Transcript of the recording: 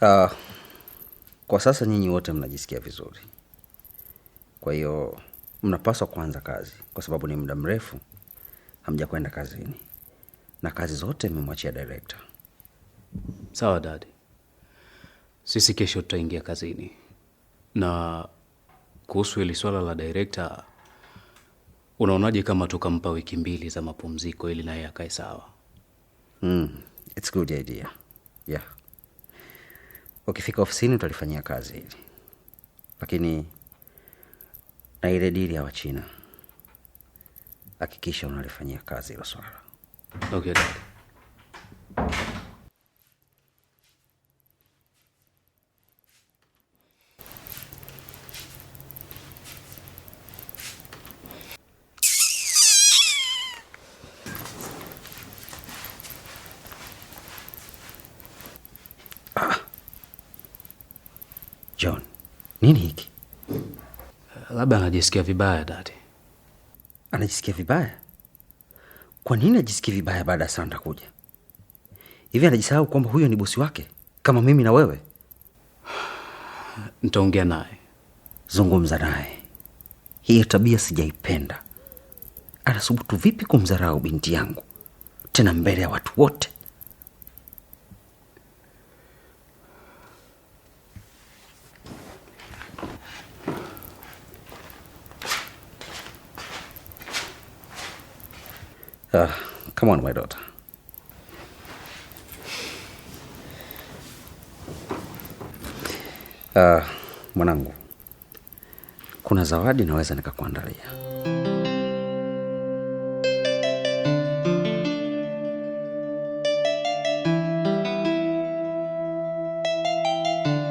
Uh, kwa sasa nyinyi wote mnajisikia vizuri, kwa hiyo mnapaswa kuanza kazi, kwa sababu ni muda mrefu hamjakwenda kazini na kazi zote mmemwachia director. Sawa dad, sisi kesho tutaingia kazini. Na kuhusu hili swala la director, unaonaje kama tukampa wiki 2 za mapumziko ili naye akae sawa? It's good idea. Yeah. Ukifika ofisini utalifanyia kazi hili, lakini na ile dili ya Wachina hakikisha unalifanyia kazi hilo swala. Okay dad. John, nini hiki? Labda anajisikia vibaya dad. Anajisikia vibaya? Kwa nini ajisikia vibaya baada ya Sandra kuja? Hivi anajisahau kwamba huyo ni bosi wake kama mimi na wewe? Nitaongea naye. Zungumza naye. Hii tabia sijaipenda. Anasubutu vipi kumdharau binti yangu, tena mbele ya watu wote? Come on, my daughter. Mwanangu, kuna zawadi naweza nikakuandalia.